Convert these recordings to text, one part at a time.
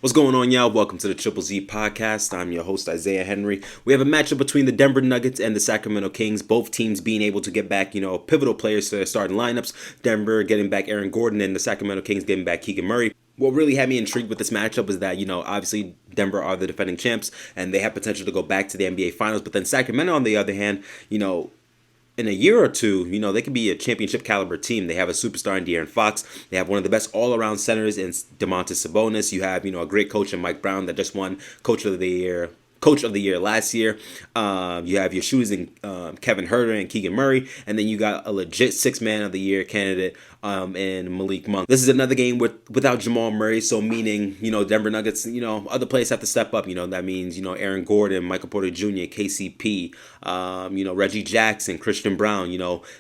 What's going on, y'all? Welcome to the Triple Z podcast. I'm your host, Isaiah Henry. We have a matchup between the Denver Nuggets and the Sacramento Kings. Both teams being able to get back, pivotal players to their starting lineups. Denver getting back Aaron Gordon and the Sacramento Kings getting back Keegan Murray. What really had me intrigued with this matchup is that, obviously Denver are the defending champs and they have potential to go back to the NBA Finals. But then Sacramento, on the other hand, in a year or two, they could be a championship caliber team. They have a superstar in De'Aaron Fox. They have one of the best all-around centers in Domantas Sabonis. You have, a great coach in Mike Brown that just won Coach of the Year last year. You have your shooters in Kevin Huerter and Keegan Murray, and then you got a legit Six-Man of the Year candidate in Malik Monk. This is another game without Jamal Murray, so meaning, Denver Nuggets, other players have to step up. That means, Aaron Gordon, Michael Porter Jr., KCP, Reggie Jackson, Christian Brown,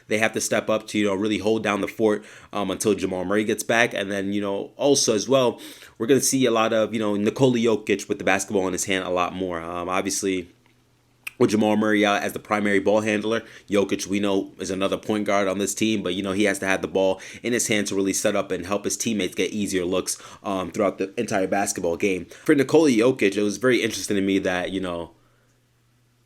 they have to step up to, really hold down the fort until Jamal Murray gets back. And then, also as well, we're going to see a lot of, Nikola Jokic with the basketball in his hand a lot more. Obviously, with Jamal Murray out as the primary ball handler, Jokic, we know, is another point guard on this team, but, he has to have the ball in his hand to really set up and help his teammates get easier looks throughout the entire basketball game. For Nikola Jokic, it was very interesting to me that,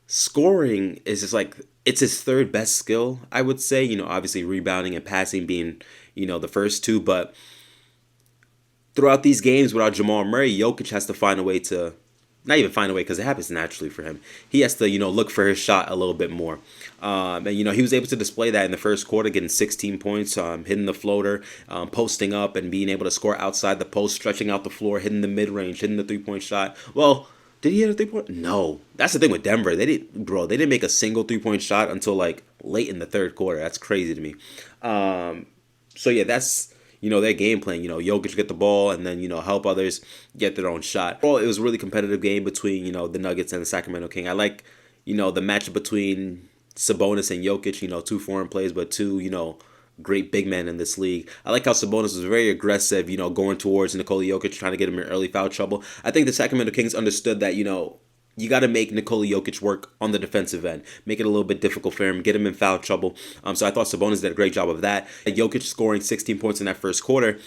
scoring is just like, it's his third best skill, I would say, obviously rebounding and passing being, the first two, but throughout these games without Jamal Murray, Jokic has to find a way to, not even find a way because it happens naturally for him. He has to, look for his shot a little bit more. And, he was able to display that in the first quarter, getting 16 points, hitting the floater, posting up and being able to score outside the post, stretching out the floor, hitting the mid-range, hitting the three-point shot. Well, did he hit a three-point? No. That's the thing with Denver. They didn't make a single three-point shot until, late in the third quarter. That's crazy to me. So, yeah, that's, their game plan. Jokic get the ball and then, help others get their own shot. Well, it was a really competitive game between, the Nuggets and the Sacramento King. I like, the matchup between Sabonis and Jokic, two foreign players, but two, great big men in this league. I like how Sabonis was very aggressive, going towards Nikola Jokic, trying to get him in early foul trouble. I think the Sacramento Kings understood that, you got to make Nikola Jokic work on the defensive end. Make it a little bit difficult for him. Get him in foul trouble. So I thought Sabonis did a great job of that. Jokic scoring 16 points in that first quarter.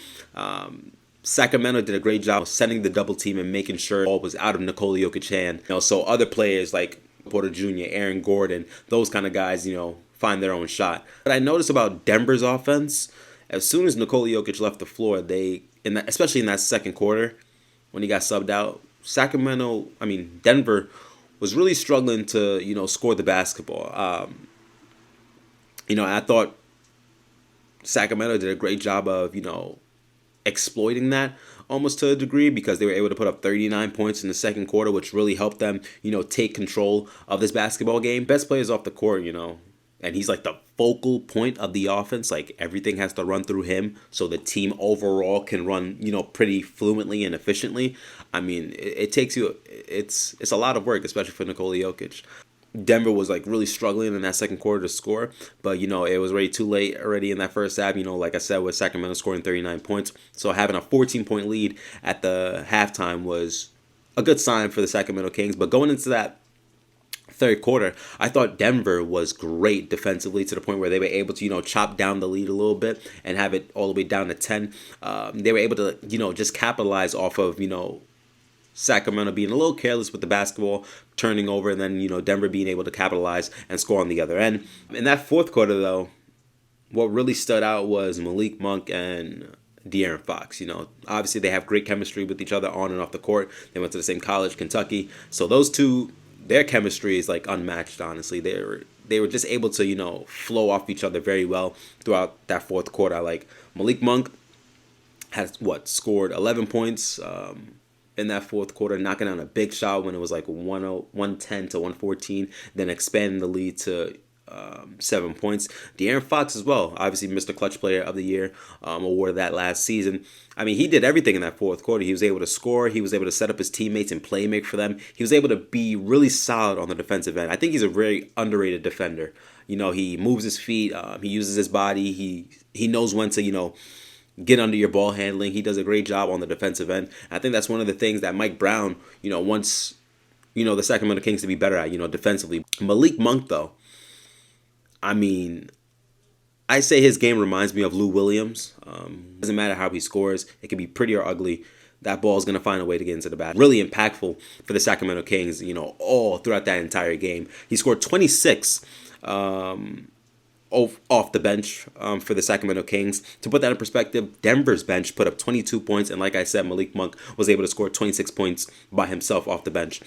Sacramento did a great job of setting the double team and making sure the ball was out of Nikola Jokic's hand. So other players like Porter Jr., Aaron Gordon, those kind of guys, find their own shot. But I noticed about Denver's offense, as soon as Nikola Jokic left the floor, especially in that second quarter when he got subbed out, Denver was really struggling to, score the basketball. I thought Sacramento did a great job of, exploiting that almost to a degree because they were able to put up 39 points in the second quarter, which really helped them, take control of this basketball game. Best players off the court, and he's like the focal point of the offense. Like everything has to run through him so the team overall can run, pretty fluently and efficiently. It takes you, it's a lot of work, especially for Nikola Jokic. Denver was really struggling in that second quarter to score, but it was already too late already in that first half. Like I said, with Sacramento scoring 39 points, so having a 14-point lead at the halftime was a good sign for the Sacramento Kings. But going into that third quarter, I thought Denver was great defensively to the point where they were able to, chop down the lead a little bit and have it all the way down to 10. They were able to, just capitalize off of, Sacramento being a little careless with the basketball, turning over, and then, Denver being able to capitalize and score on the other end. In that fourth quarter, though, what really stood out was Malik Monk and De'Aaron Fox. Obviously they have great chemistry with each other on and off the court. They went to the same college, Kentucky. So those two, their chemistry is unmatched, honestly. They were just able to, flow off each other very well throughout that fourth quarter. Malik Monk has scored 11 points in that fourth quarter, knocking down a big shot when it was 110 to 114, then expanding the lead to 7 points. De'Aaron Fox as well, obviously Mr. Clutch Player of the Year, awarded that last season. He did everything in that fourth quarter. He was able to score. He was able to set up his teammates and play make for them. He was able to be really solid on the defensive end. I think he's a very underrated defender. He moves his feet. He uses his body. He knows when to, get under your ball handling. He does a great job on the defensive end. I think that's one of the things that Mike Brown, wants, the Sacramento Kings to be better at, defensively. Malik Monk, though, I say his game reminds me of Lou Williams. Doesn't matter how he scores. It can be pretty or ugly. that ball is going to find a way to get into the basket. Really impactful for the Sacramento Kings, all throughout that entire game. He scored 26 off the bench for the Sacramento Kings. To put that in perspective, Denver's bench put up 22 points, and like I said, Malik Monk was able to score 26 points by himself off the bench.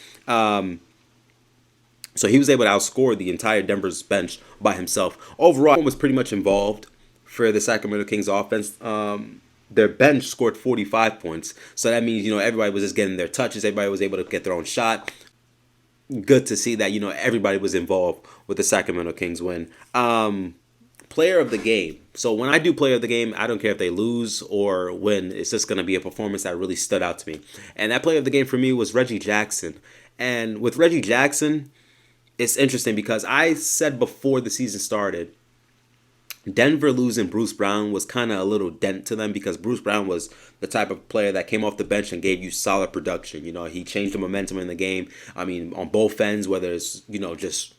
So he was able to outscore the entire Denver's bench by himself. Overall, was pretty much involved for the Sacramento Kings offense. Their bench scored 45 points. So that means, everybody was just getting their touches. Everybody was able to get their own shot. Good to see that, everybody was involved with the Sacramento Kings win. Player of the game. So when I do player of the game, I don't care if they lose or win. It's just going to be a performance that really stood out to me. And that player of the game for me was Reggie Jackson. And with Reggie Jackson, it's interesting because I said before the season started, Denver losing Bruce Brown was kind of a little dent to them because Bruce Brown was the type of player that came off the bench and gave you solid production. He changed the momentum in the game. I mean, on both ends, whether it's, just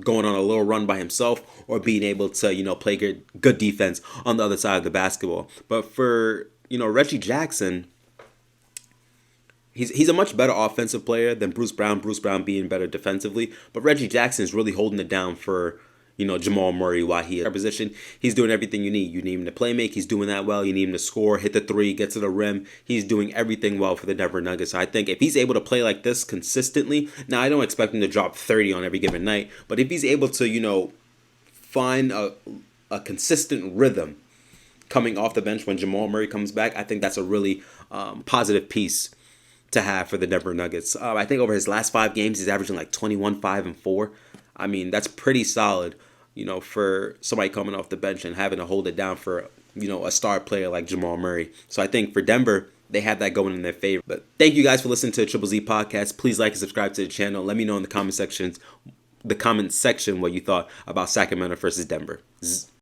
going on a little run by himself or being able to, play good defense on the other side of the basketball. But for, Reggie Jackson, he's a much better offensive player than Bruce Brown. Bruce Brown being better defensively. But Reggie Jackson is really holding it down for Jamal Murray while he is in position. He's doing everything you need. You need him to play make. He's doing that well. You need him to score, hit the three, get to the rim. He's doing everything well for the Denver Nuggets. So I think if he's able to play like this consistently, now I don't expect him to drop 30 on every given night, but if he's able to, find a consistent rhythm coming off the bench when Jamal Murray comes back, I think that's a really positive piece to have for the Denver Nuggets. I think over his last 5 games, he's averaging like 21, 5, and 4. I mean, that's pretty solid. For somebody coming off the bench and having to hold it down for, a star player like Jamal Murray. So I think for Denver, they have that going in their favor. But thank you guys for listening to the Triple Z podcast. Please like and subscribe to the channel. Let me know in the comment section what you thought about Sacramento versus Denver.